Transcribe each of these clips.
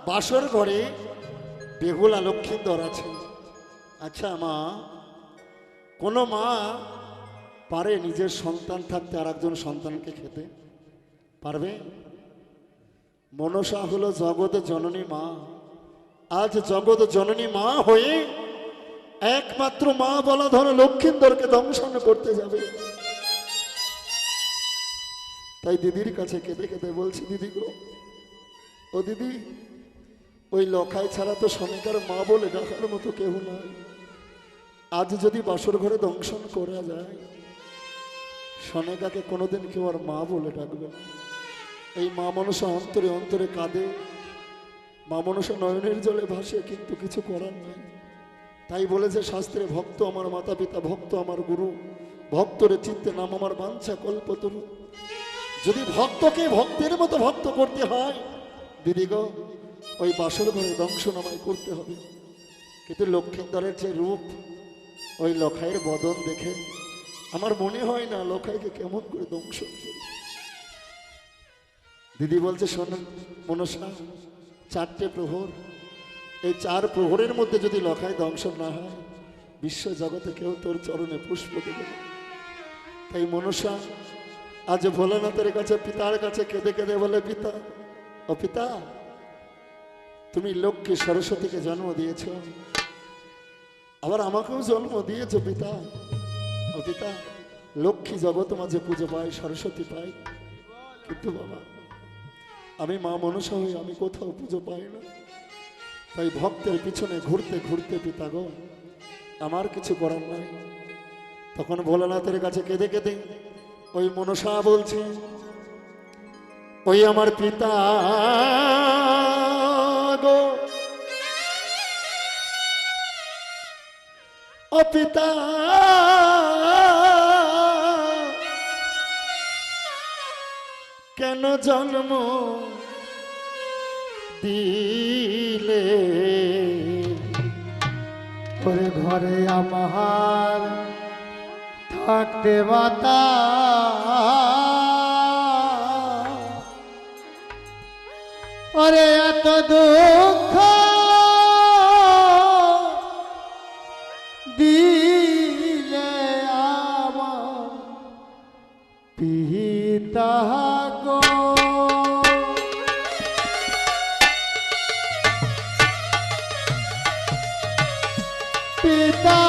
বাসর ঘরে বেহুলা লক্ষ্মীন্দর আছে। আচ্ছা মা, কোনো মা পারে নিজের সন্তান থাকতে আর একজন সন্তানকে খেতে পারবে? মনসা হলো জগৎ জননী মা। আজ জগৎ জননী মা হয়ে একমাত্র মা বলা ধর লক্ষ্মীন্দরকে দংশন করতে যাবে। তাই দিদির কাছে কেঁদে কেঁদে বলছি, দিদি গো, ও দিদি, ওই লখাই ছাড়া তো সনিকার মা বলে ডাকার মতো কেউ নাই। আজ যদি বাসর ঘরে দংশন করা যায়, সনেকাকে কোনোদিন কেউ আর মা বলে ডাকবে না। এই মা মনসা অন্তরে অন্তরে কাঁদে, মা মনসা নয়নের জলে ভাসে, কিন্তু কিছু করার নাই। তাই বলেছে শাস্ত্রে, ভক্ত আমার মাতা পিতা, ভক্ত আমার গুরু, ভক্তরে চিত্তে নাম আমার বাঞ্ছা কল্পতরু। যদি ভক্তকে ভক্তের মতো ভক্ত করতে হয়, দিদি গো, ওই বাসর ঘরে দংশন আমায় করতে হবে। কিন্তু লক্ষ্মীন্দরের যে রূপ, ওই লখাইয়ের বদন দেখে আমার মনে হয় না লখাইকে কেমন করে দংশন করে। দিদি বলছে, শোনেন মনসা, 4টে প্রহর, এই 4 প্রহরের মধ্যে যদি লখাই দংশন না হয়, বিশ্ব জগতে কেউ তোর চরণে পুষ্প দেবে না। তাই মনসা আজ ভোলানাথের কাছে, পিতার কাছে কেঁদে কেঁদে বলে, পিতা, ও পিতা, তুমি লক্ষ্মী সরস্বতীকে জন্ম দিয়েছ, আবার আমাকেও জন্ম দিয়েছ পিতা। ও পিতা, লক্ষ্মী জগৎ মাঝে পুজো পায়, সরস্বতী পায়, কিন্তু বাবা আমি মা মনসা হয়ে আমি কোথাও পুজো পাই না। তাই ভক্তের পিছনে ঘুরতে ঘুরতে পিতা গো, আমার কিছু করার নাই। তখন ভোলানাথের কাছে কেঁদে কেঁদে ওই মনসা বলছে, ওই আমার পিতা গো, ও পিতা, কেন জন্ম দিলে ওরে ঘরে আমার থাকতে মাতা, ওরে এত দুঃখ দিলে আমার পিতা গো। পিতা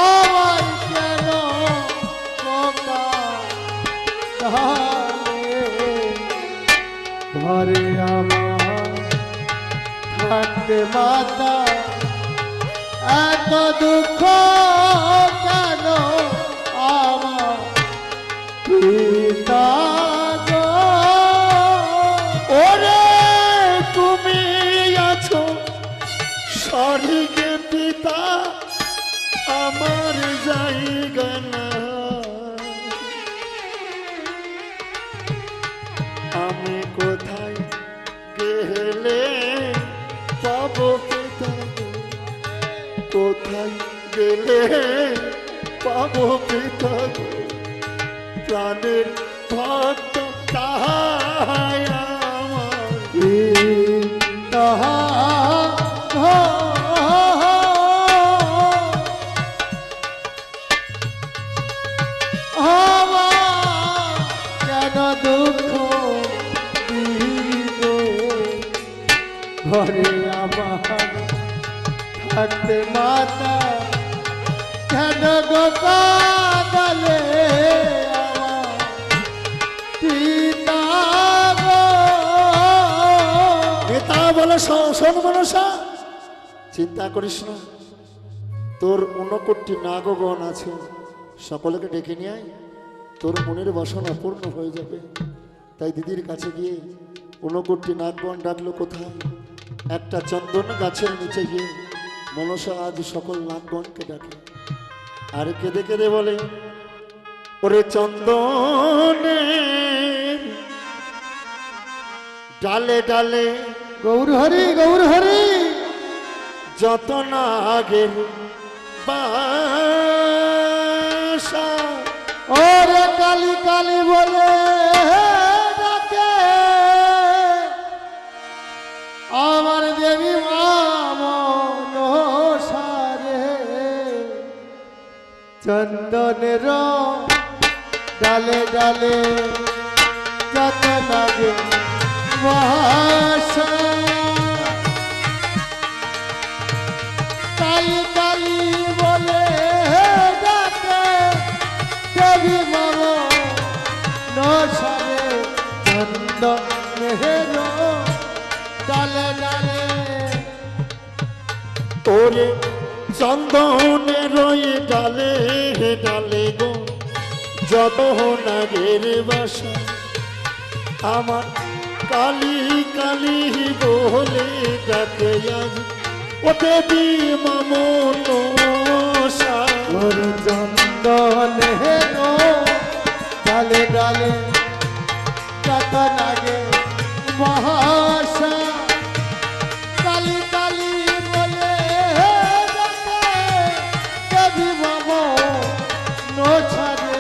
আমায় কেন বোকা ঢালে, ঘরে আমার থাকতে মাতা, এত দুঃখ কেন আমার পিতা গো। ওরে তুমি আছো স্বর্গে পিতা, আমার জায়গা না। আমি কোথায় গেলে পাবো পিতা গো, কোথায় গেলে পাবো পিতা গো, প্রাণের ভক্ত তাহাই আমার পিতা গো। আমার কেন দুঃখ দিলে, ঘরে আমার থাকতে মাতা, কেন গো কাঁদালে আমার পিতা গো। পিতা বলে, শোন মনসা, চিন্তা করিস না, তোর 69 নাগগণ আছে, সকলকে ডেকে নিয়ে আয়, তোর মনের বাসনা পূর্ণ হয়ে যাবে। তাই দিদির কাছে গিয়ে 69 নাগগণ ডাকলো কোথায়? একটা চন্দন গাছের নিচে গিয়ে মনসা আজ সকল নাগগণকে ডাকে, আর কেঁদে কেঁদে বলে, ওরে চন্দনের ডালে ডালে গৌর হরি গৌর হরি, যত নাগের বাসা, ওরে কালী কালী বলে ডাকে আমার দেবী মা মনসারে চন্দনের ডালে ডালে যত লাগে মহাশা কালী কালী বলে ডাকে দেবী মম নসারে চন্দনের ডালে ডালে ওরে চন্দনের ওই ডালে ডালে গো যত নাগের বাসা আমার কালী কালী বলে ডাকে আজ ও দেবী মমনসা ওর চন্দনের ডালে ডালে যত লাগে মহাশা কালী কালী বলে ডাকে দেবী মম নছারে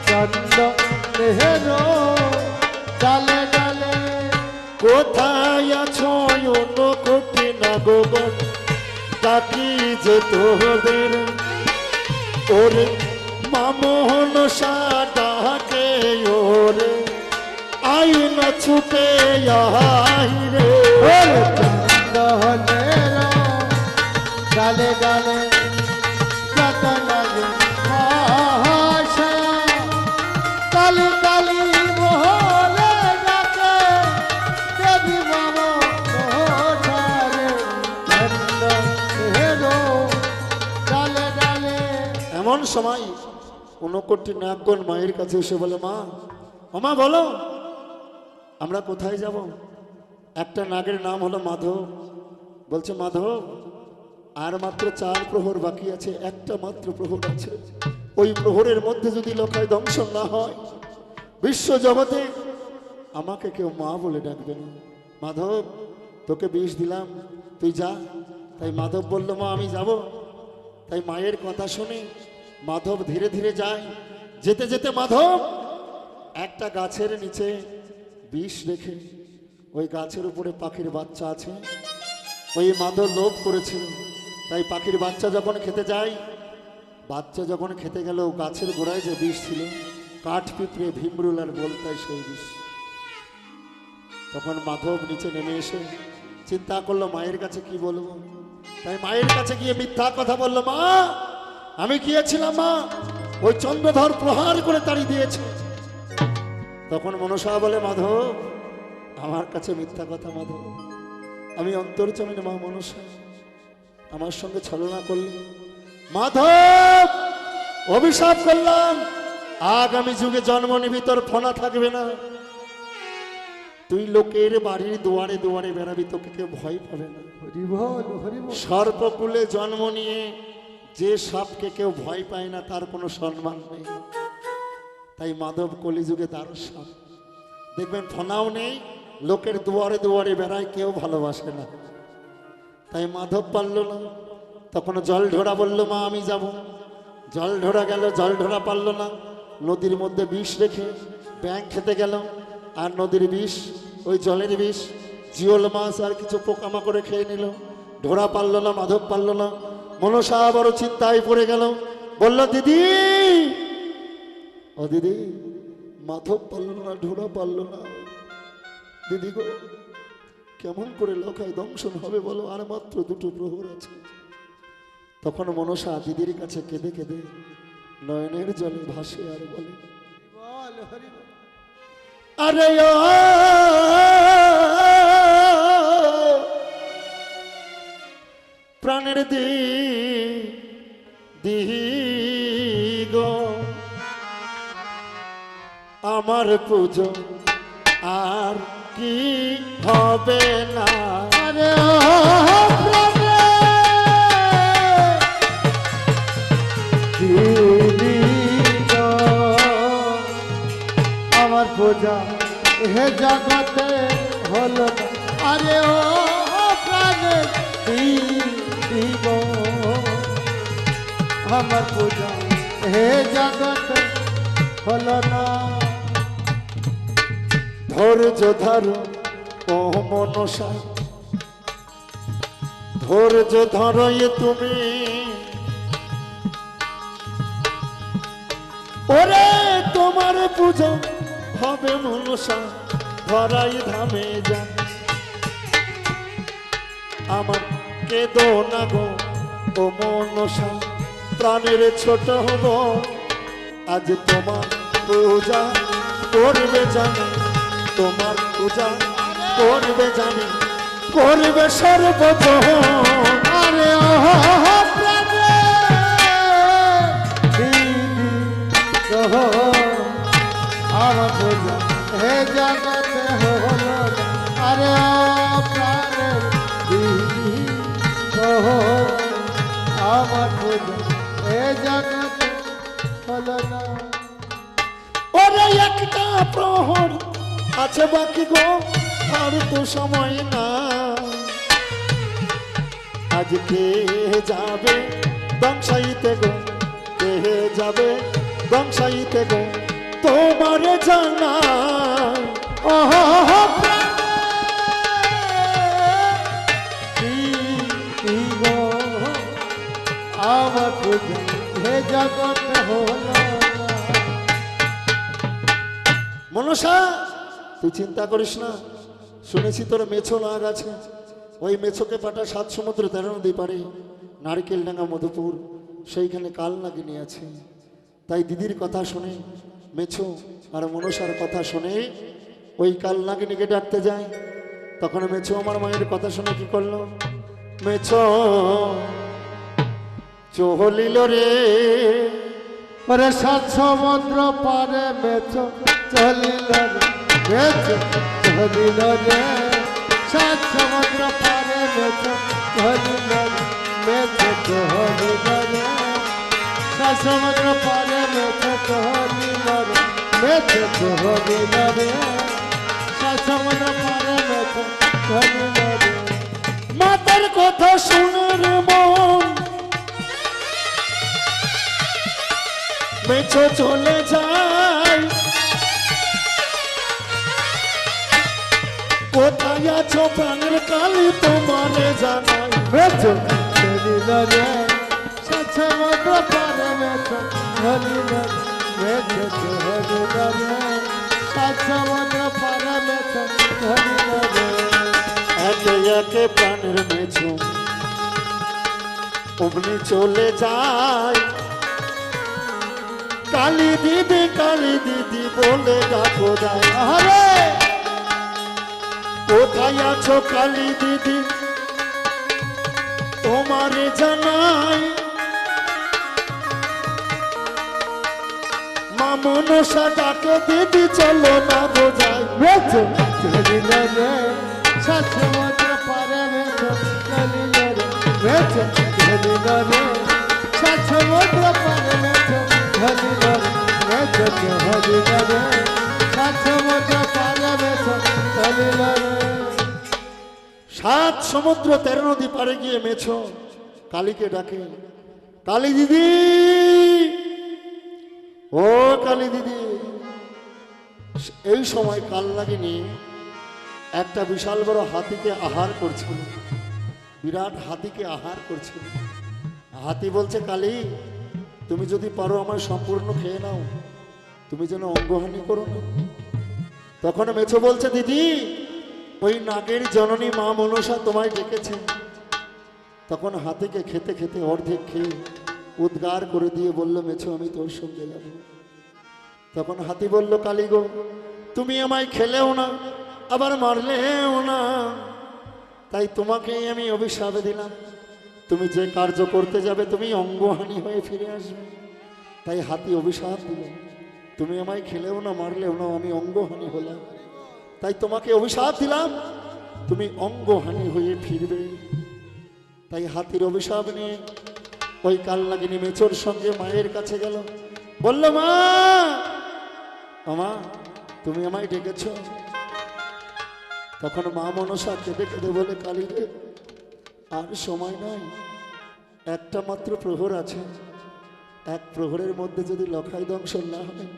চন্দনের ডালে ডালে কোথায় আছো অন্য কোটি না গোবর ডাকি যে তোদের ওরে মামনসা ডাকে ওরে আই না ছুটে আই রে চন্দনের ডালে ডালে যত লাগে মহাশা কালী কালী মহলে ডাকে দেবী মম নছারে চন্দনের ডালে ডালে এমন সময় ঊনকোটি নাগগণ মায়ের কাছে এসে বলে মা মা বলো আমরা কোথায় যাব একটা নাগের নাম হলো মাধব বলছে মাধব আর মাত্র 4 প্রহর বাকি আছে একটা মাত্র প্রহর আছে ওই প্রহরের মধ্যে যদি লোকায় দংশন না হয় বিশ্ব জগতে আমাকে কেউ মা বলে ডাকবে না মাধব তোকে বিষ দিলাম তুই যা তাই মাধব বলল মা আমি যাব তাই মায়ের কথা শুনে মাধব ধীরে ধীরে যায় যেতে যেতে মাধব একটা গাছের নিচে বিষ রেখে ওই গাছের উপরে পাখির বাচ্চা আছে ওই মাধব লোভ করেছিল তাই পাখির বাচ্চা যখন খেতে যায় বাচ্চা যখন খেতে গেল গাছের গোড়ায় যে বিষ ছিল কাঠ পিঁপড়ে ভীমরুল আর বলতায় সেই বিষ তখন মাধব নিচে নেমে এসে চিন্তা করলো মায়ের কাছে কি বলবো তাই মায়ের কাছে গিয়ে মিথ্যা কথা বললো মা আমি গিয়েছিলাম মা ওই চন্দ্রধর প্রহার করে তাড়ি দিয়েছে তখন মনসা বলে মাধব আমার কাছে মিথ্যা কথা মাধব আমি অন্তর্জমিন মা মনসা আমার সঙ্গে ছলনা করলে মাধব অভিশাপ করলাম আগামী যুগে জন্ম নিবি তোর ফনা থাকবে না তুই লোকের বাড়ির দুয়ারে দুয়ারে বেড়াবি তোকে কেউ ভয় পাবে না হরিবল হরিবল সর্পকুলে জন্ম নিয়ে যে সাপকে কেউ ভয় পায় না তার কোনো সম্মান নেই তাই মাধব কলিযুগে তার সাপ দেখবেন ফনাও নেই লোকের দুয়ারে দুয়ারে বেড়ায় কেউ ভালোবাসে না তাই মাধব পারল না তখন জল ঢোড়া বলল মা আমি যাব জল ঢোড়া গেল জল ঢোড়া পারল না নদীর মধ্যে বিষ রেখে ব্যাঙ খেতে গেল আর নদীর বিষ ওই জলের বিষ জিওল মাছ আর কিছু পোকামাকড়ে খেয়ে নিল ঢোড়া পারল না মাধব পারল না মনসা বড় চিন্তায় পড়ে গেল বলল দিদি ও দিদি মাধব পারল না ঢোড়া পারল না দিদি গো কেমন করে লোকায় দংশন হবে বলো আর মাত্র 2টো প্রহর আছে তখন মনসা দিদির কাছে কেঁদে কেঁদে নয়নের জলে ভাসে আর বলে হরিবল আরে ও প্রাণের দিগো আমার পুজো আর কি হবে না আরে ও প্রাণে দিদি গো আমার পূজা হে জগতে হলো না। আরে ও প্রাণে দিদি গো আমার পূজা হে জগতে হলো না। ধৈর্য ধরো ও মনসা, ধৈর্য ধরো এ তুমি, ওরে তোমার পুজো হবে মনসা ধরাই ধামে যান। আমার কেঁদো না গো ও মনসা, প্রাণের ছোট হব, আজ তোমার পূজা করবে জানি, তোমার পূজা করবে জানি, করবে সর্বজন। আরে ও প্রাণে দিদি গো, আমার পূজা হে জগতে হলো না। আরে ও প্রাণে দিদি গো, আমার পূজা হে জগতে হলো না। ওরে একটা প্রহর আছে বাকি গো, আর তো সময় না, আজকে যাবে দংশাইতে গো, কে যাবে দংশাইতে গো, তোমার জানা। ও গো, আমার পূজা হে জগতে হলো না। মনসা তুই চিন্তা করিস না, শুনেছি তোর মেছো নাগ আছে, ওই মেছোকে পাঠা 7 সমুদ্র 13 নদী পারে নারকেল ডাঙ্গা মধুপুর, সেইখানে কাল নাগিনী আছে। তাই দিদির কথা শুনে মেছো আর মনসার কথা শুনে ওই কাল নাগিনীকে ডাকতে যায়। তখন মেছো আমার মায়ের কথা শুনে কি করলো, মেছো চহলিল রে, ওরে 7 সমুদ্র পারে মেছো চলিল রে, মেছো চলিল রে, 7 সমুদ্র পারে মেছো চলিল রে, মেছো চলিল রে, 7 সমুদ্র পারে মেছো চলিল রে, মেছো চলিল রে, 7 সমুদ্র পারে মেছো চলিল রে। মাতার কথা শোনার মন মেছো চলে যায়, কোথায় আছো প্রাণের কালী তোমারে জানাই। মেছো চলিল রে, 7 সমুদ্র পারে মেছো চলিল রে, মেছো চলিল রে, 7 সমুদ্র পারে মেছো চলিল রে। একে একে প্রাণের মেছো অমনি চলে যায়, কালী দিদি বলে ডাকো যায়। আরে কোথায় আছো কালী দিদি তোমারে জানাই, মা মনসা ডাকে দিদি চলো না বোঝাই। মেছো চলিল রে, 7 সমুদ্র পারে মেছো চলিল রে, মেছো চলিল রে, 7 সমুদ্র পারে মেছো চলিল রে, মেছো চলিল রে, 7 সমুদ্র পারে মেছো চলিল রে। 7 সমুদ্র 13 নদী পারে গিয়ে মেছো কালীকে ডাকে, কালী দিদি, ও কালী দিদি। এই সময় কাল নাগিনী একটা বিশাল বড় হাতিকে আহার করছিল, বিরাট হাতিকে আহার করছিল। হাতি বলছে, কালী তুমি যদি পারো আমার সম্পূর্ণ খেয়ে নাও, তুমি যেন অঙ্গহানি করো না। তখন মেছো বলছে, দিদি ওই নাগের জননী মা মনসা তোমায় ডেকেছেন। তখন হাতিকে খেতে খেতে অর্ধেক খেয়ে উদ্গার করে দিয়ে বলল, মেছো আমি তোর সঙ্গে যাব। তখন হাতি বলল, কালী গো তুমি আমায় খেলেও না আবার মারলেও না, তাই তোমাকেই আমি অভিশাপ দিলাম, তুমি যে কার্য করতে যাবে তুমি অঙ্গহানি হয়ে ফিরে আসবে। তাই হাতি অভিশাপ দিল, তুমি আমায় খেলেও না মারলেও না, আমি অঙ্গহানি হলাম, তাই তোমাকে অভিশাপ দিলাম, তুমি অঙ্গহানি হয়ে ফিরবে। তাই হাতির অভিশাপ নিয়ে ওই কাল নাগিনী মেছোর সঙ্গে মায়ের কাছে গেল, বলল, মা আমা তুমি আমায় ডেকেছ। তখন মা মনসা কেঁদে কেঁদে বলে, কালী রে আর সময় নাই, একটা মাত্র প্রহর আছে, এক প্রহরের মধ্যে যদি লখাই দংশন না হয়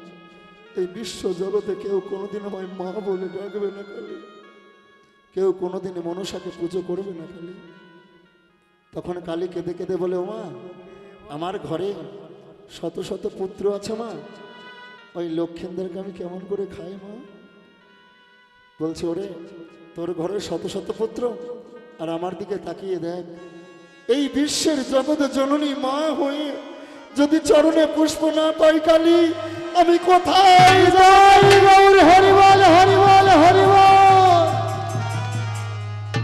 এই বিশ্ব জগতে কেউ কোনোদিন আমায় মা বলে ডাকবে না কালী, কেউ কোনোদিন মনসাকে পুজো করবে না কালী। তখন কালী কেঁদে কেঁদে বলে, ও মা, আমার ঘরে শত শত পুত্র আছে মা, ওই লক্ষ্মীদেরকে আমি কেমন করে খাই মা? বলছে, ওরে তোর ঘরে শত শত পুত্র, আর আমার দিকে তাকিয়ে দেখ, এই বিশ্বের জগতে জননী মা হয়ে যদি চরণে পুষ্প না পাই কালী, আমি কোথায় যাই? গৌর হরি বল, হরি বল, হরি বল।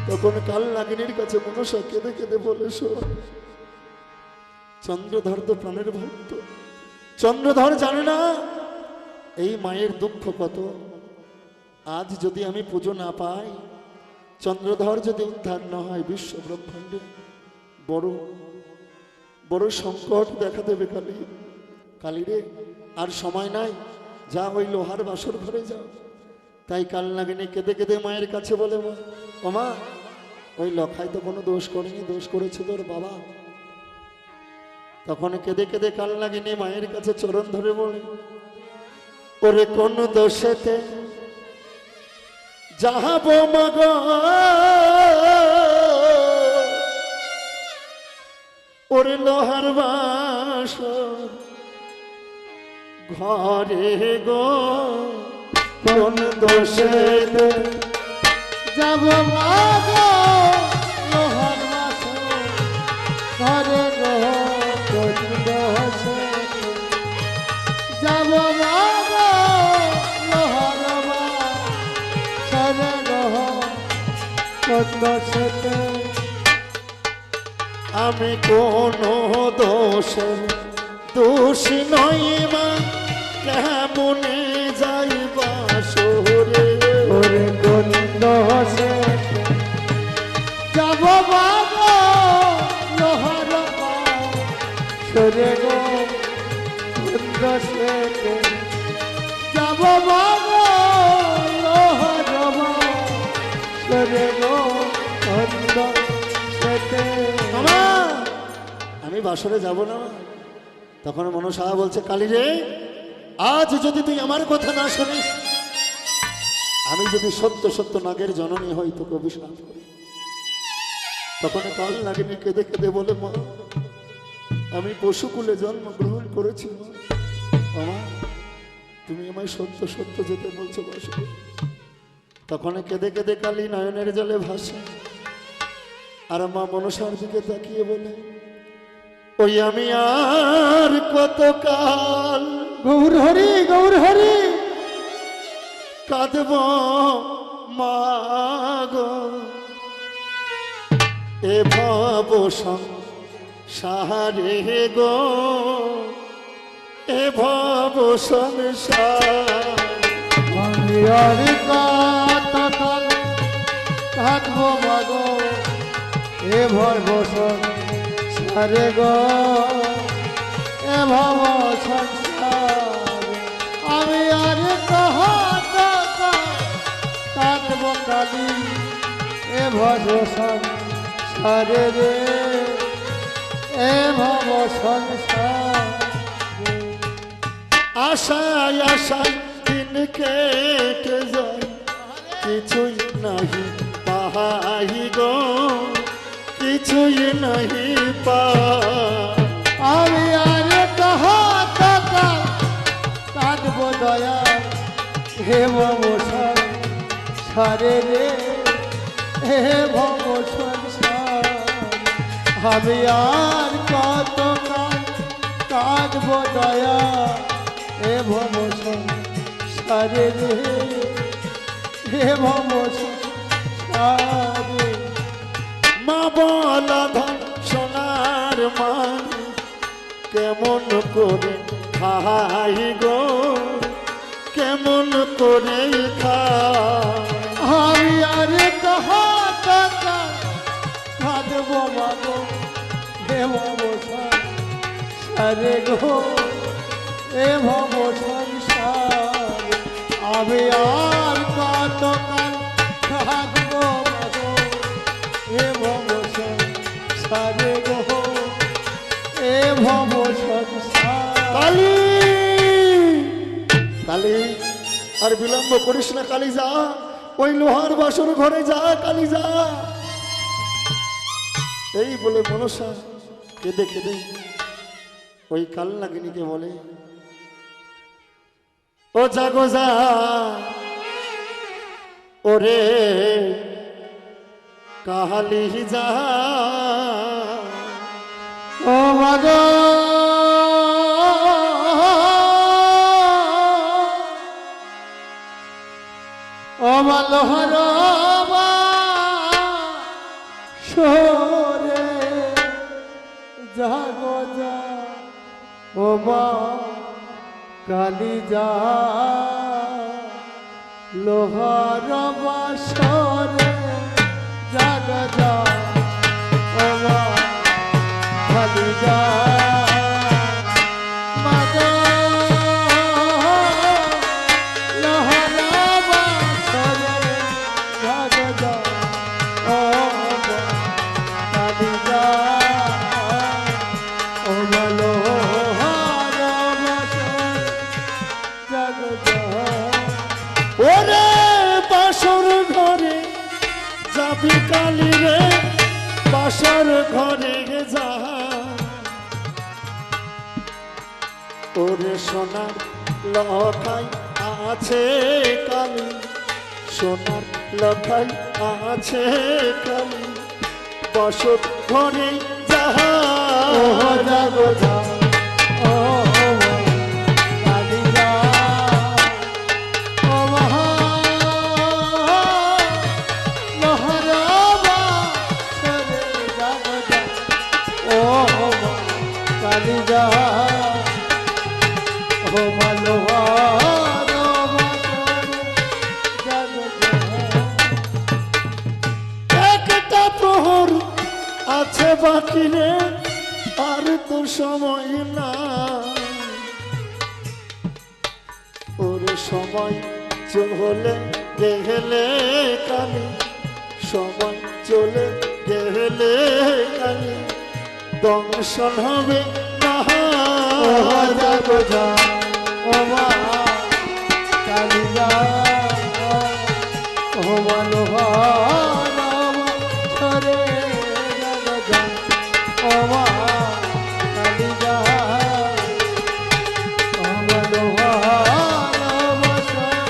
তখন কাল নাগিনীর কাছে মনসা কেঁদে কেঁদে বলে, শোন, চন্দ্রধর তো প্রাণের ভক্ত, চন্দ্রধর জানে না এই মায়ের দুঃখ কত। আজ যদি আমি পুজো না পাই, চন্দ্রধর যদি উদ্ধার না হয়, বিশ্ব ব্রহ্মাণ্ডে বড় বড় সংকট দেখা দেবে কালী। কালী রে, আর সময় নাই, যা ওই লোহার বাসর ঘরে যাও। তাই কাল নাগিনী কেঁদে কেঁদে মায়ের কাছে বলে, ও মা, ওই লখাই তো কোনো দোষ করেনি, দোষ করেছে তোর বাবা। তখন কেঁদে কেঁদে কাল নাগিনী মায়ের কাছে চরণ ধরে বলে, ওরে কোন দোষেতে যাহাব মগ, ওরে লোহার বাসর ঘরে গো, কোন দোষেতে যাব মাগো লোহার বাসর ঘরে গো, কোন দোষে যাব মাগো লোহার বাসর গো, কোন দোষেতে আমি কোন দোষে দোষী নই মা, কেমনে যাইবা শহরে? ওরে কোন দোষে যাব মাগো লোহার বাসর গো, কোন দোষেতে যাব মাগো লোহার বাসর গো, কোন দোষেতে। মামা, আমি বাসরে যাব না। তখন মনসা বলছে, কালী রে, আজ যদি তুই আমার কথা না শুনিস, আমি যদি সত্য সত্য নাগের জননী হই, তোকে অভিশাপ করি। তখন কাল নাগিনী কেঁদে কেঁদে বলে, মা, আমি পশুকুলে জন্মগ্রহণ করেছি মা, মামা তুমি আমায় সত্য সত্য যেতে বলছো বাসরে। তখন কেঁদে কেঁদে কালী নয়নের জলে ভাসে, আর মা মনসার দিকে তাকিয়ে বলে, ওই আমি আর কতকাল গৌর হরি, গৌর হরি কাঁদব মাগো, এ ভব সংসারে গো, এ ভব সংসার। আমি আর কতকাল কাঁদবো মাগো, এ ভব সংসারে গো, এ ভব সংসার। আমি আর কতকাল কাঁদবো কালী, এ ভব সংসারে রে, এ ভব সংসার। আশায় আশায় দিন কেটে যায়, কিছুই নাহি পাই গো, কিছুই নাহি পাই। আমি আর কতকাল কাঁদবো দয়া, হে ভব সংসারে রে, হে ভব সংসার। আমি আর কতকাল কাঁদবো দয়া, হে ভব সংসারে রে, হে ভব সংসারে। মা বলা ধন সোনার মান, কেমন করে খাই গো, কেমন করে খাই। আমি আর কতকাল কাঁদবো মাগো, হে ভব সংসারে গো, এ ভব সংসার। আমি আর কতকাল কাঁদবো মাগো, হে ভব সংসারে গো, এ ভব সংসার। কালী কালী আর বিলম্ব করিস না কালী, যা ওই লোহার বাসর ঘরে যা কালী যা। এই বলে মনসা কেঁদে কেঁদে ওই কালনাগিনীকে বলে, ও জাগো যা ওরে কাহালি যা। ও মাগো ও মালোহর সরে জাগো যা, ও মা কালী যা লোহার বাসরে জাগো যা, ও মা কালী যা। মাগো লোহার বাসরে জাগো যা, ও মা কালী যা, ও মা লোহার বাসরে জাগো যা। ওরে বাসর ঘরে যাবি কালী রে, বাসর ঘরে যা। ওরে সোনার লখাই আছে কালী, সোনার লখাই আছে কালী, বাসর ঘরে যা। ও জাগো যা, ও কালী যা, ও মহা লোহার বাসরে জাগো যা, ও কালী যা, ও মা লোহার বাসরে জাগো যা। একটা প্রহর আছে বাকি রে, আর তো সময় না। ওরে সময় চলে গেলে কালী, সময় চলে গেলে কালী, দংশন হবে না। ও জাগো যা, ও মা কালী যা, ও মা লোহার বাসরে জাগো যা, ও মা কালী যা, ও মা লোহার বাসরে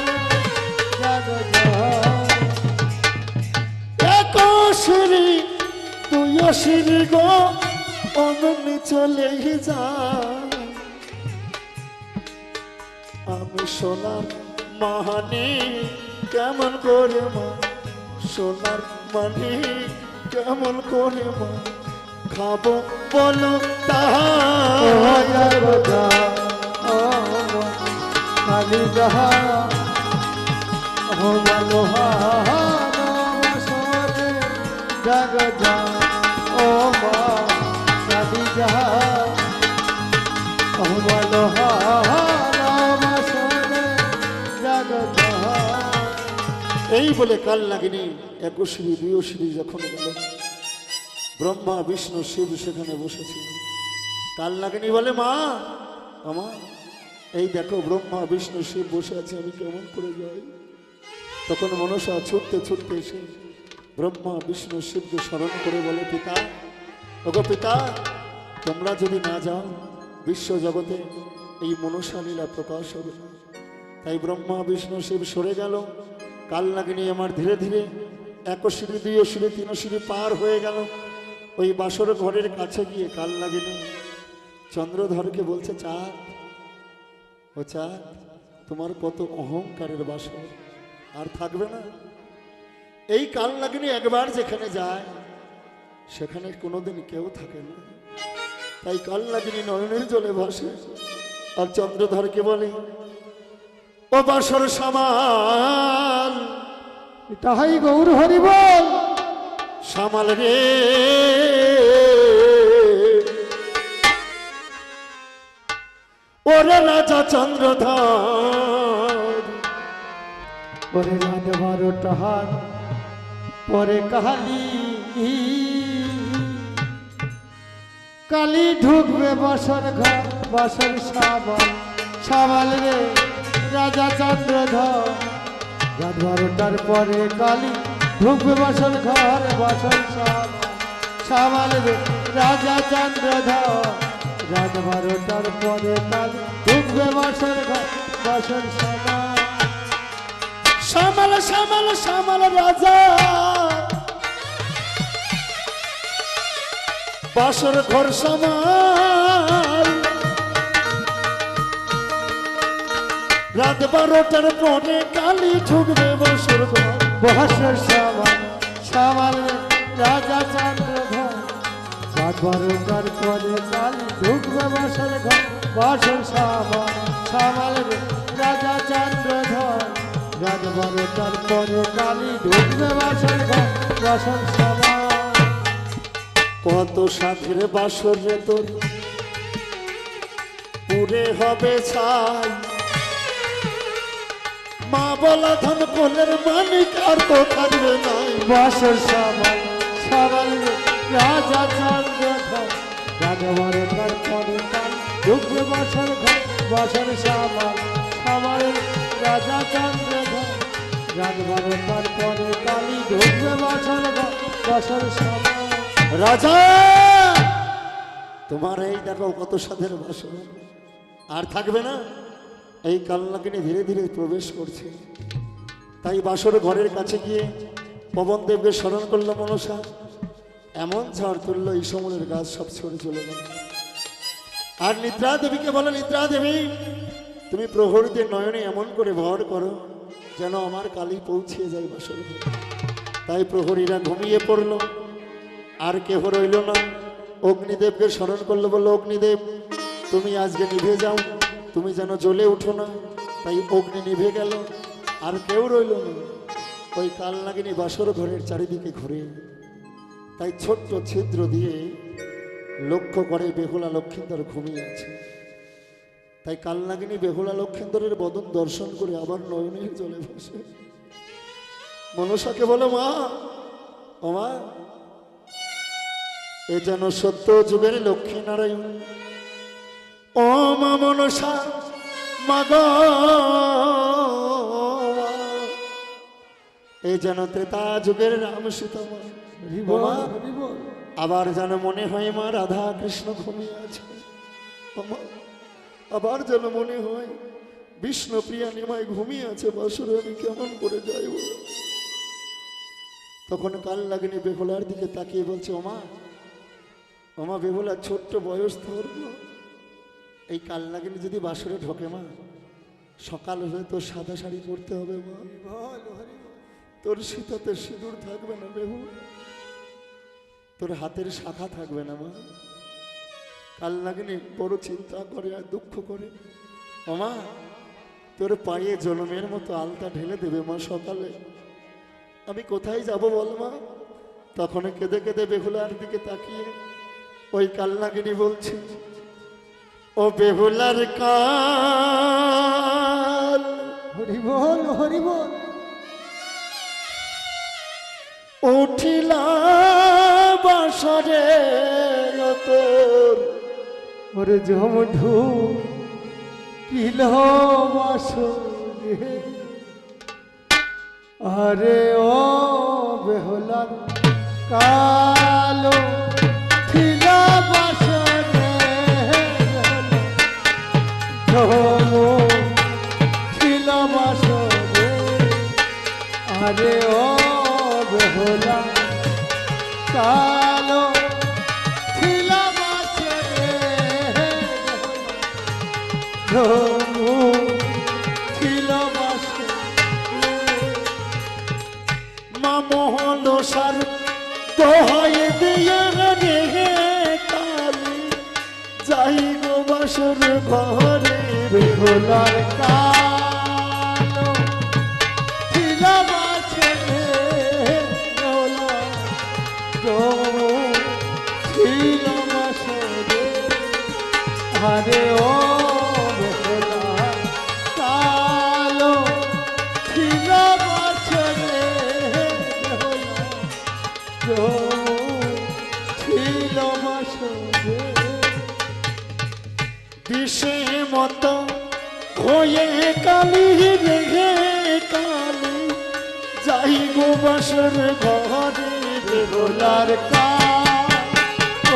জাগো যা। একশিরি তুই অশিরি গো, অমনি চলে যা। আমি সোনার মাহানি কেমন করে মা, সোনার মানি কেমন করে মা, খাবো বলো ও তাহা। জাগো যা, ও মা কালী যা, ও মা লোহার বাসরে জাগো যা, ও মা কালী যা, ও মা লোহার বাসরে জাগো যা। এই বলে কালনাগিনী 21 22 যখন গেল, ব্রহ্মা বিষ্ণু শিব সেখানে বসেছিল। কালনাগিনী বলে, মা আমার এই দেখো ব্রহ্মা বিষ্ণু শিব বসে আছে, আমি কেমন করে যাই। তখন মনসা ছুটতে ছুটতে এসে ব্রহ্মা বিষ্ণু শিবকে স্মরণ করে বলে, পিতা ওগো পিতা, তোমরা যদি না যাও বিশ্ব জগতে এই মনসা লীলা প্রকাশ হবে না। তাই ব্রহ্মা বিষ্ণু শিব সরে গেল। কালনাগিনী আমার ধীরে ধীরে 21 22 23 পার হয়ে গেল। ওই বাসর ঘরের কাছে গিয়ে কালনাগিনী চন্দ্রধরকে বলছে, চাঁদ ও চাঁদ, তোমার কত অহংকারের বাসর, আর থাকবে না। এই কালনাগিনী একবার যেখানে যায় সেখানে কোনোদিন কেউ থাকে না। তাই কালনাগিনী নয়নের জলে ভাসে আর চন্দ্রধরকে বলে, ও বাসর সামাল, তাহাই গৌর হরি বল। সামাল রে, ওরে রাজা চন্দ্রধর, ওরে রাত 12টা হাত পরে কালী, কালী ঢুকবে বাসর ঘর, বাসর সাবাল, সাবাল রে রাজা চন্দ্রধর রাত 12টার পরে কালী ঢুকবে বাসন ঘর বাসন সামাল রে রাজা চন্দ্রধর রাত 12টার পরে কালী ঢুকবে বাসন ঘর বাসন শ্যামল শ্যামল শ্যামল রাজা বাসর ঘর সামাল রাত 12টার পরে কালী ঢুকবে বাসর ঘর বাসন সামাল রে রাজা চন্দ্রধর রাত 12টার পরে কালী ঢুকবে বাসন ঘর বাসন সামাল রে রাজা চন্দ্রধর রাত 12টার পরে কালী ঢুকবে বাসন ঘর বাসন কত সাথের বাসর রে তোর পুরে হবে ছাই মা বলা ধন কোলের মানিক আর তো থাকবে নাই বাসন সামাল রে রাজা চন্দ্রধর রাত 12টার পরে কালী ঢুকবে বাসন ঘর বাসন সামাল রাজা চন্দ্রধর রাত 12টার পরে কালী ঢুকবে বাসন ঘর বাসন রাজা তোমার এই দেখো কত সাধের বাসন আর থাকবে না। এই কালনাগিনী ধীরে ধীরে প্রবেশ করছে। তাই বাসর ঘরের কাছে গিয়ে পবনদেবকে স্মরণ করলো মনসা। এমন ঝড় তুলল এই সমলের গাছ সব ছড়ে চলে গেল। আর নিদ্রা দেবীকে বলো, নিদ্রা দেবী তুমি প্রহরীদের নয়নে এমন করে ভর করো যেন আমার কালী পৌঁছে যায় বাসর ঘরে। তাই প্রহরীরা ঘুমিয়ে পড়লো। আর কেহ রইল না। অগ্নিদেবকে স্মরণ করলো, বললো অগ্নিদেব তুমি আজকে নিভে যাও, তুমি যেন জ্বলে উঠো না। তাই অগ্নি নিভে গেল। আর কেউ রইল না। ওই কালনাগিনী বাসর ঘরের চারিদিকে ঘুরে। তাই ছোট্ট ছিদ্র দিয়ে লক্ষ্য করে বেহুলা লক্ষিন্দর ঘুমিয়ে আছে। তাই কালনাগিনী বেহুলা লক্ষিন্দরের বদন দর্শন করে আবার নয়নের জলে ভাসে। মনসাকে বলো, মা ও মা, এ যেন সত্য যুগের লক্ষ্মী নারায়ণ। ও মা মনসা মাগ, এ যেন ত্রেতা যুগের রাম সীতা মা। আবার যেন মনে হয় মা রাধা কৃষ্ণ ঘুমিয়ে আছে। আবার যেন মনে হয় বিষ্ণু প্রিয়া নিমায় ঘুমিয়ে আছে বাসরে, আমি কেমন করে যাইব। তখন কালনাগিনী বেহুলার দিকে তাকিয়ে বলছে, ওমা ওমা বেহুলা, ছোট্ট বয়স তোর, এই কালনাগিনী যদি বাসরে ঢোকে মা, সকাল হলে তোর সাদা শাড়ি পরতে হবে মা। তোর সীতাতে সিঁদুর থাকবে না বেহু, তোর হাতের শাখা থাকবে না মা। কালনাগিনী বড় চিন্তা করে আর দুঃখ করে। ওমা তোর পায়ে জলমের মতো আলতা ঢেলে দেবে মা সকালে, আমি কোথায় যাব বল মা। তখন কেঁদে কেঁদে বেহুলার দিকে তাকিয়ে ওই কালনাগিনী বলছে, ও বেহুলার কাল, হরি বল হরি বল, উঠিলা বাসরে তোর, ওরে জমঢু কিল বাসরে, আরে ও বেহুলার কালো খিলা বাসরে, ঝমু খিলা বাসরে, আরে ও বেহুলা কালো খিলা বাসরে, ঝমু খিলা বাসরে। মা মোহন সার দোহাই দিয়া রে কালী, যাই গো বাসর ঘরে। বেহুলার কালো খিলা বাসরে, বেহুলা জমু খিলা বাসরে, আরে ও বেহুলার কালো খিলা বাসরে, বেহুলা জমু খিলা বাসরে। বিষে মতো হয়ে কালি রে কালি যাই গো বাসর ঘরে বেহুলার কাল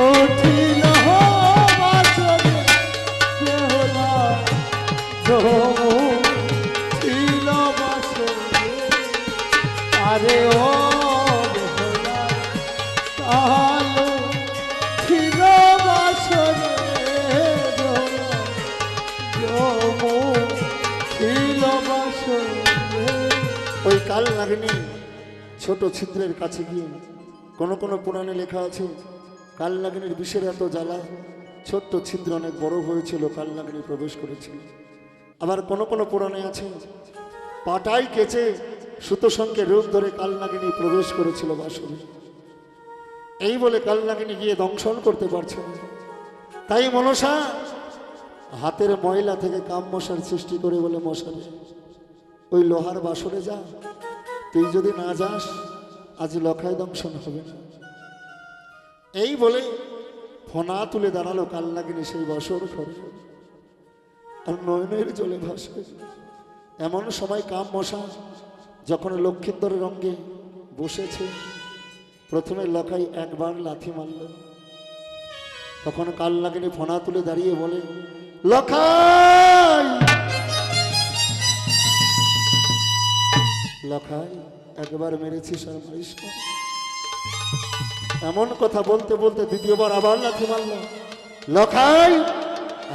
উঠিল বাসরে বেহুলা ঝুমু ছিল বাসরে আরে ও বেহুলার কাল ছিল বাসরে বেহুলা ঝুমু ছিল বাসরে। ওই কাল নাগিনী ছোট ছিদ্রের কাছে গিয়ে কোনো কোনো পুরাণে লেখা আছে কাল নাগিনীর বিষের এত জ্বালা ছোট্ট ছিদ্র অনেক বড় হয়েছিল, কাল নাগিনী প্রবেশ করেছিল। আবার কোনো কোনো পুরাণে আছে পাটাই কেচে সুতো সঙ্গে রূপ ধরে কাল নাগিনী প্রবেশ করেছিল বাসরে। এই বলে কাল নাগিনী গিয়ে দংশন করতে পারছে না, তাই মনসা হাতের ময়লা থেকে কাম মশার সৃষ্টি করে বলে মশারে ওই লোহার বাসরে যা, তুই যদি না যাস আজ লখায় দংশন হবে না। এই বলে ফনা তুলে দাঁড়ালো কাল নাগিনী সেই বাসর ঘরে, আর নয়নের জলে ভাসে। এমন সময় কাম মশা যখন লক্ষিন্দরের রঙ্গে বসেছে, প্রথমে লখাই একবার লাথি মারল, তখন কাল নাগিনী ফনা তুলে দাঁড়িয়ে বলে লখাই লখাই একবার মেরেছিস আর মারিস না। এমন কথা বলতে বলতে দ্বিতীয়বার আবার লাথি মারল, লখাই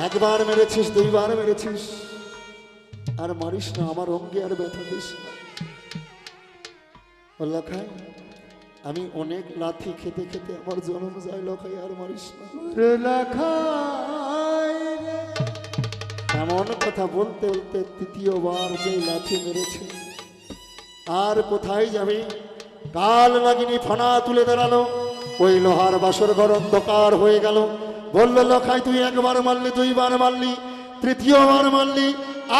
একবার মেরেছিস দুইবার মেরেছিস আর মারিস না, আমার অঙ্গে আর ব্যথা দিস না। ও লখাই আমি অনেক লাথি খেতে খেতে আমার জন্ম যায়, লখাই আর মারিস না। এমন কথা বলতে বলতে তৃতীয়বার যে লাথি মেরেছে, আর কোথায় যাবে? কাল নাগিনী ফনা তুলে দাঁড়ালো, ওই লোহার বাসর ঘর অন্ধকার হয়ে গেল। বলল লখাই তুই একবার মারলি দুইবার মারলি তৃতীয়বার মারলি,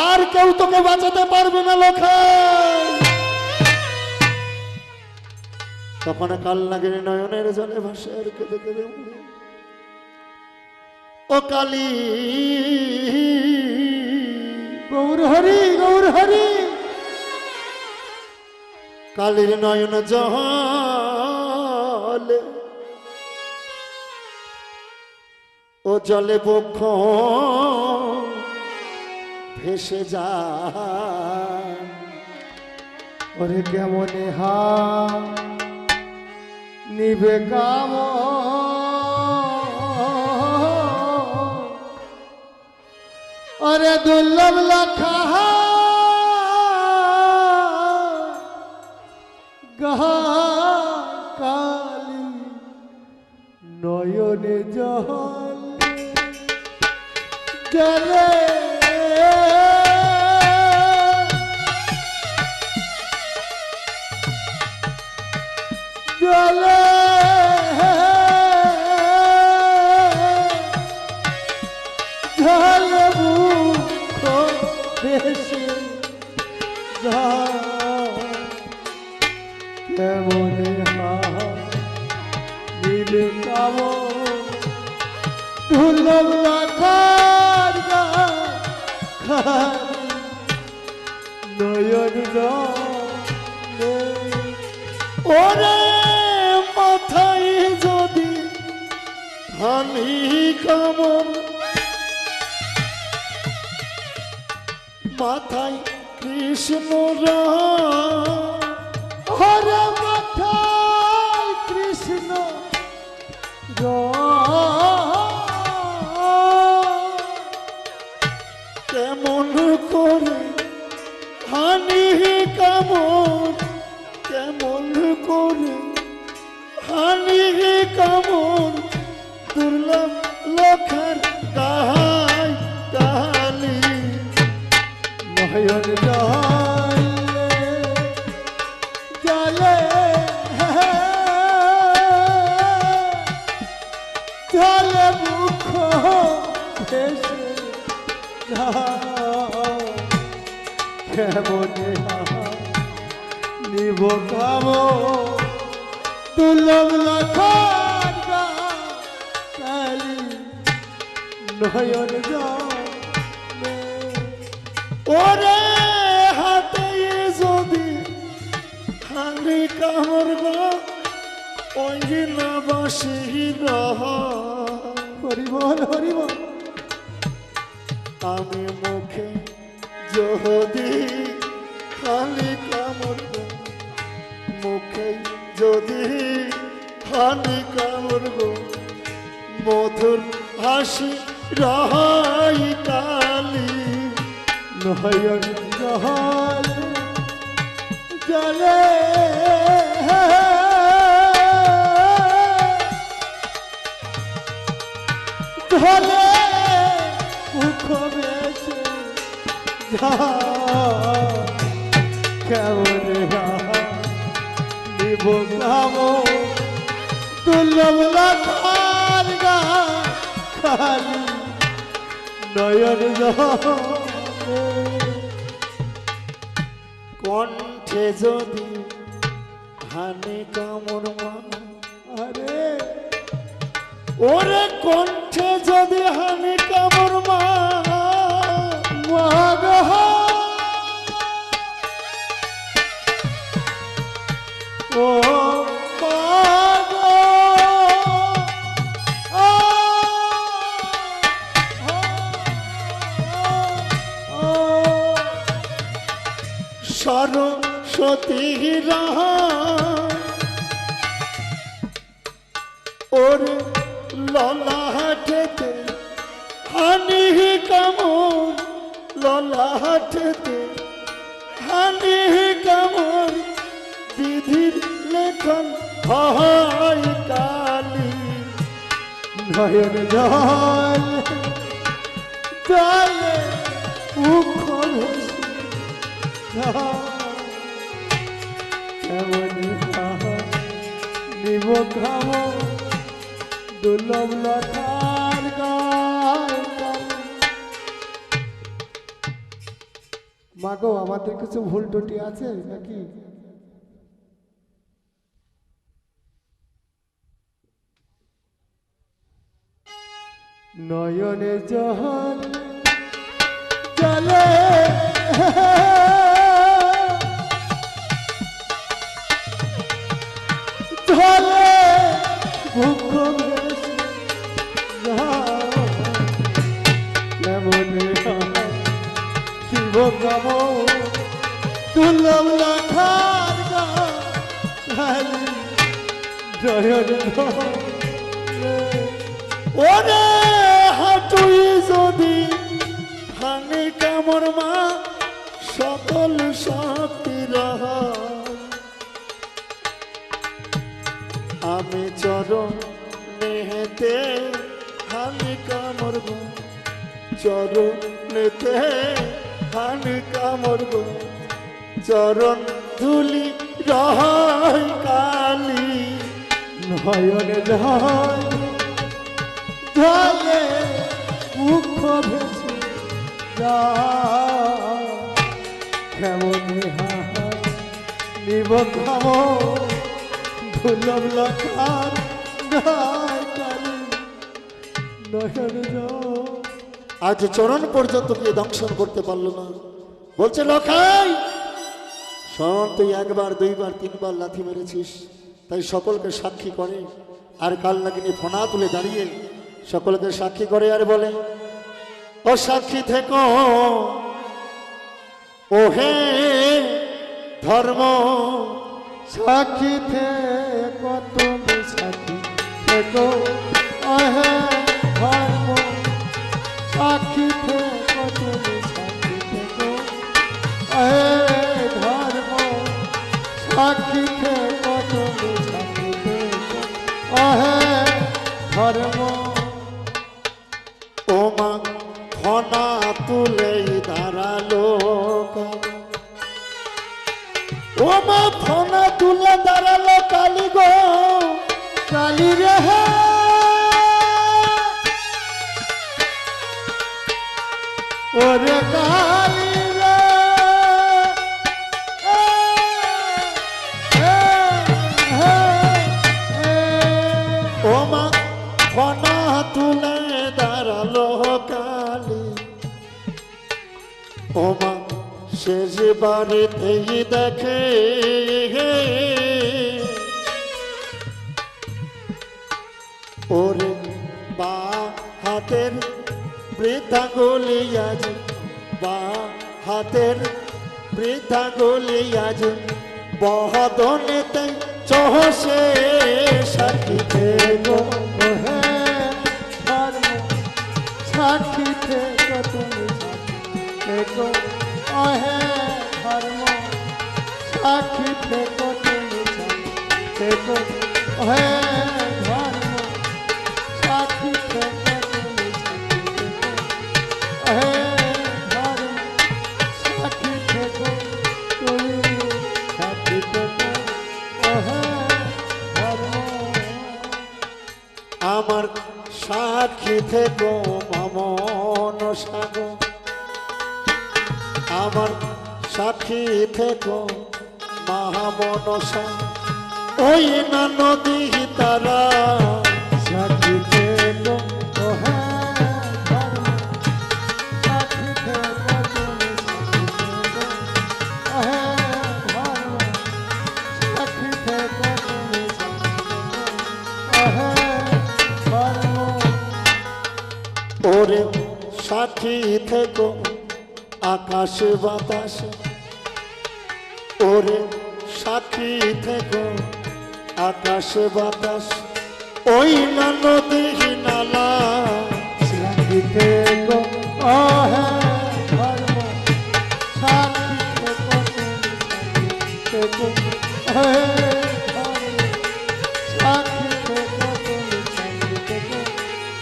আর কেউ তোকে বাঁচাতে পারবে না লখাই। তখন কাল নাগিনী নয়নের জলে ভাসে আর কেঁদে কেঁদে বলে ও কালী গৌর হরি গৌর হরি। কালীর নয়ন জলে ও জলে বক্ষ ভেসে যায়, ওরে কেমনে হা নিবে কাম ওরে দুর্লভ লখা কালী নয়নে জল জলে জলে জলে বুক ভেসে যায়, কেমনে নীলে কাম দুর্লভ লাখার নয়ন জলে। ওরে মাথায় যদি হানি কামন, মাথায় কৃষ্ণ রাম, হরে মাথায় কৃষ্ণ কেমন করে হানি কামন, কেমন করে হানি কামন দুর্লভ লখার গায় কালী নয়ন জলে জলে জলে মুখ ভেসে যায়, কেমনে নিব কাম দুর্লভ লখার কালী নয়ন জলে। ওরে হাতে যদি হানি কামড় গো ওই না বাসি রহ হরি বল হরি বল আমি মুখে যদি হানি কামড় গো মুখে যদি হানি কামড় গো মধুর হাসি রহাই কালি নয়ন জল জলে ঢলে মুখ বেছে যা কেমন নিব গাম দুর্লভ লাখার গা খালি নয়ন জলে কণ্ঠে যদি হানি কামড় মা আরে ওরে কণ্ঠে যদি হানি কামড় মা মগহ ও মগ সরস্বতী রাহা ওরে ললাটেতে হানি কামড় ললাটেতে হানি কামড় বিধির লেখন হয় কালি নয়ন জল জলে মুখ কেমন নিব খাম দুর্লভ লতার গায় মাগো আমাদের কিছু ভুল টুটি আছে নাকি নয়নে জল চলে চলে ভুখ শিব গাম তুলম লাখার গালি জয়ন ওরে হাঁটুই যদি হানি কামড় মা সকল শক্তি রহ আমি চরণ নেহেতে হানি কামড় গো চরণ নেতে হানি কামড় গো চরণ ধুলি রহাই কালি নয়নে জল জলে মুখ ভেসে যা কেমন নিব খাম দুর্লভ লতার গায় কালি নয়ন জল আজ চরণ পর্যন্ত গিয়ে দংশন করতে পারলো না বলছে লখাই শোন তুই একবার দুইবার তিনবার লাথি মেরেছিস তাই সকলকে সাক্ষী করে আর কাল নাগিনী ফোনা তুলে দাঁড়িয়ে সকলকে সাক্ষী করে আর বলে ও সাক্ষী থেকো ও হে ধর্ম সাক্ষী থেকো তুমি সাক্ষী থেকো অহে ধর্ম সাক্ষী থেকো তুমি সাক্ষী থেকো অহে ধর্ম সাক্ষী থেকো তুমি সাক্ষী থেকো অহে ধর্ম ও মা ফোনা তুলে দাঁড়ালো ও মা ফোনা তুলে দাঁড়ালো কালী গো কালী রে ওরে কালী রে ও মা ফোনা তুলে দাঁড়ালো কালী ও মা বাড়িতেই দেখে ওরে বা হাতের বৃথা গলি আজ বা হাতের বৃথা গলি আজ বহদনেতে চহসে সাকিতে গো ওহে ধর্ম সাক্ষী থেকো তুমি থেকো ওহে ধর্ম সাক্ষী থেকো তুমি থেকো ওহে ধর্ম সাক্ষী থেকো তুমি থেকো ওহে ধর্ম সাক্ষী থেকো তুমি সাক্ষী থেকো ওহে ধর্ম আমার সাক্ষী থেকো মামন সাগো আমার সাক্ষী থেকো মহামনসা ওই না নদী তারা সাক্ষী থেকো ওহে ধর্ম সাক্ষী থেকো তুমি সাক্ষী থেকো ওহে ধর্ম সাক্ষী থেকো তুমি ওহে ধর্ম ওরে সাক্ষী থেকো আকাশ বাতাস ওরে সাক্ষী থেকো আকাশ বাতাস ওই না নদী নালা সাক্ষী থেকো ওহে ধর্ম সাক্ষী থেকো তুমি ওহে ধর্ম সাক্ষী থেকো তুমি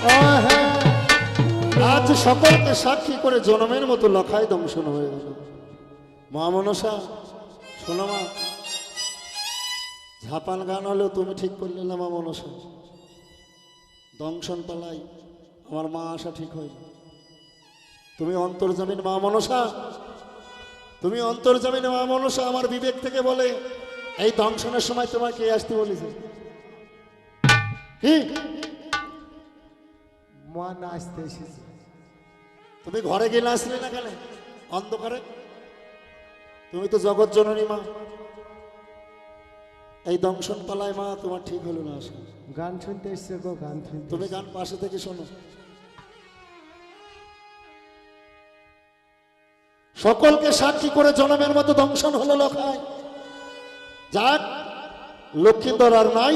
ওহে আজ সকলকে সাক্ষী করে জনমের মতো লখায় দংশন হয়ে গেল। মা মনসা শোনো মা, ঝাপান গান হলেও তুমি ঠিক করলে না মা মনসা। দংশন পালাই আমার মা আসা ঠিক হয়ে যায়। তুমি অন্তর্জামিন মা মনসা, তুমি অন্তর্জামিন মা মনসা। আমার বিবেক থেকে বলে এই দংশনের সময় তোমার কে আসতে বলেছে? কি মা নাচতে এসেছে। তুমি ঘরে গেলে আসলে না কেন অন্ধকারে? তুমি তো জগৎ জননী মা। এই দংশন পালায় মা তোমার ঠিক হলো না আসা। গান শুনতে এসছে গো, গান শুনতে তুমি গান পাশে থেকে শোনো। সকলকে সাক্ষী করে জনমের মতো দংশন হলো লখায়। যাক লক্ষ্মীধর আর নাই,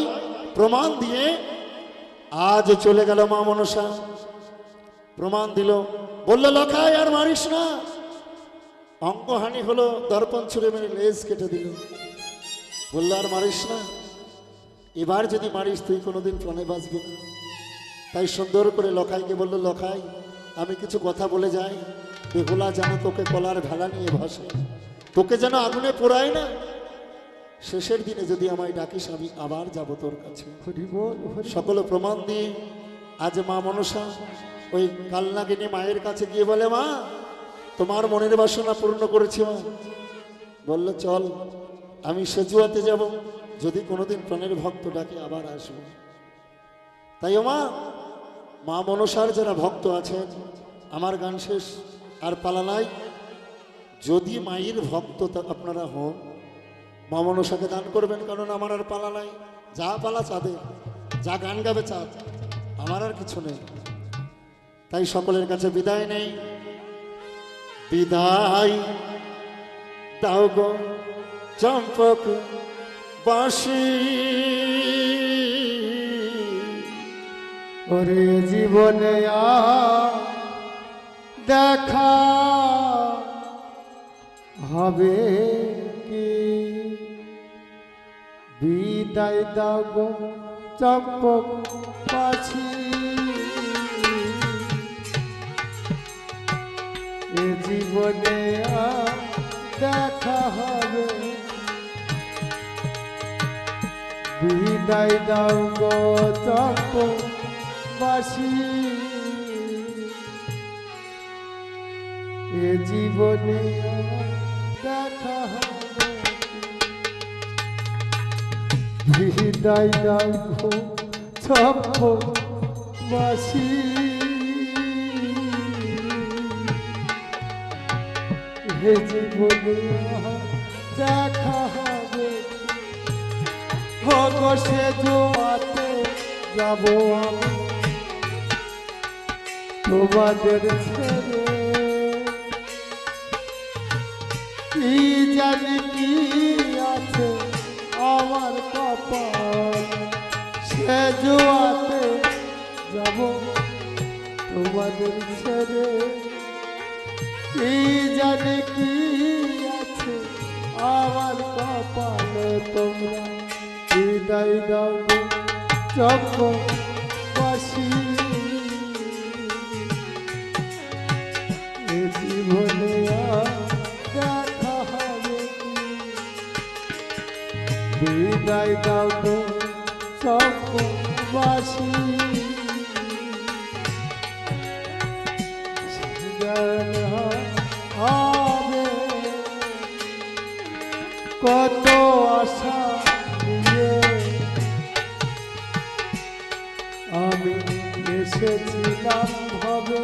প্রমাণ দিয়ে আজ চলে গেল মা মনসা। প্রমাণ দিল, বললো লখায় আর মারিস না। অঙ্গহানি হলো, দর্পণ ছুড়ে মেরে লেজ কেটে দিল। বললো আর মারিস না, এবার যদি মারিস তুই কোনোদিন প্রাণে বাঁচবি না। তাই সুন্দর করে লখাইকে বললো, লখাই আমি কিছু কথা বলে যাই, বেহুলা যেন তোকে কলার ভেলা নিয়ে ভাসে, তোকে যেন আগুনে পোড়ায় না। শেষের দিনে যদি আমায় ডাকিস আমি আবার যাব তোর কাছে। হরি বল, হরি সকল প্রমাণ দিয়ে আজ মা মনসা ওই কালনাগিনী মায়ের কাছে গিয়ে বলে, মা তোমার মনের বাসনা পূর্ণ করেছি মা। বলল চল আমি সেজুয়াতে যাব, যদি কোনোদিন প্রাণের ভক্ত ডাকে আবার আসব। তাই ও মা, মা মনসার যারা ভক্ত আছেন, আমার গান শেষ আর পালা নাই। যদি মায়ের ভক্ত আপনারা হন, মা মনসাকে দান করবেন, কারণ আমার আর পালা নাই। যা পালা চাঁদে, যা গান গাবে চাঁদ, আমার আর কিছু নেই। তাই সকলের কাছে বিদায় নেই। বিদায় দাও গো চম্পক বাসি, ওরে জীবনে আর দেখা হবে কি? বিদায় দাও গো চম্পক বাসি, এ জীবনে আর দেখা হবে। বিদায় দাও গো চম্পক বাসি, এ জীবনে আর দেখা হবে। বিদায় দাও গো চম্পক বাসি, এ এ জীবনে আর দেখা হবে গো সে জোয়াতে যাব আমি তোমাদের ছেড়ে কি জানি কি আছে আমার কপাল সে জোয়াতে যাব তোমাদের ছেড়ে কি জানি কি আছে আমার কপালে তোমরা বিদায় দাও চক্রবাসী এ জীবনে আর দেখা হবে কি? বিদায় দাও তো চক্রবাসী হবে কত আশা নিয়ে আমি এসেছিলাম হবে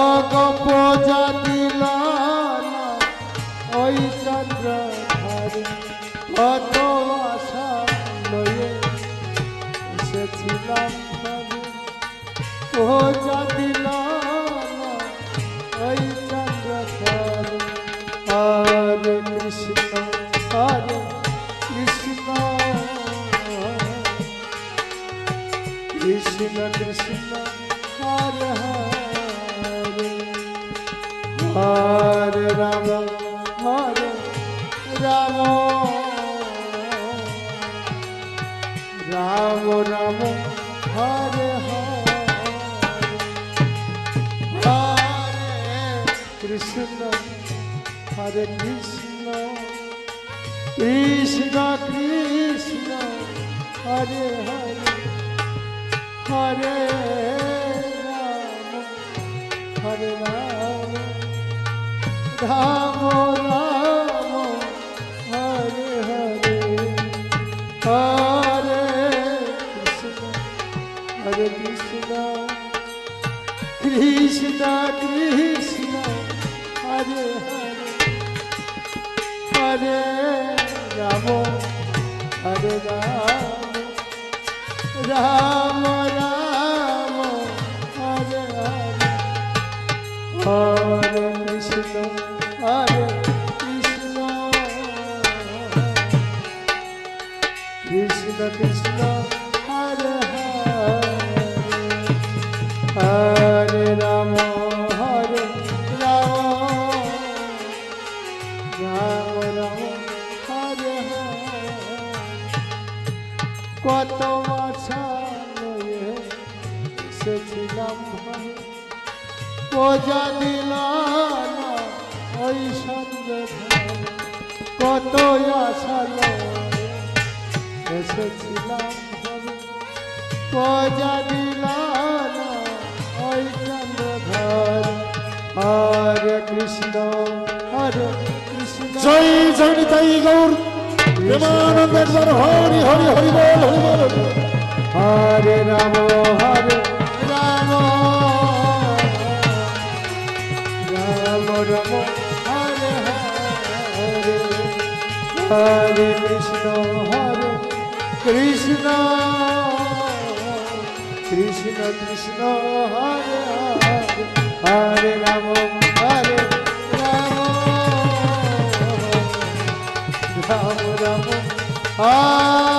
অগপজা দিল না ওই চন্দ্রধারে কত আশা লয়ে এসেছিলাম হবে পূজা দিল না ওই চন্দ্রধারে হরে কৃষ্ণ হরে কৃষ্ণ কৃষ্ণ কৃষ্ণ হরে হরে হরে রাম হরে রাম রাম রাম হরে হরে হরে কৃষ্ণ হরে কৃষ্ণ কৃষ্ণ কৃষ্ণ হরে হরে হরে রাম হরে রাম রাম রাম হরে হরে হরে কৃষ্ণ কৃষ্ণ কৃষ্ণ হরে হরে হরে রাম হরে রাম রাম রাম হরে হরে হরে কৃষ্ণ কৃষ্ণ কৃষ্ণ হরে হরে হরে রাম হরে রাম রাম রাম হরে হরে কত আশা লয়ে এসেছিলাম ভাই পূজা দিল না ওই সন্ধ্যা কত আশা লয়ে এসেছিলাম ভাই পূজা দিল না ওই চন্দ্রধর হরে কৃষ্ণ জয় জগনিতাই গৌর প্রেমানন্দ একবার হরি হরি হরি বল হরি বল হরে রাম হরে রাম রাম রাম হরে হরে হরে কৃষ্ণ কৃষ্ণ কৃষ্ণ কৃষ্ণ হরে হরে হরে রাম হরে রাম রাম রাম হরে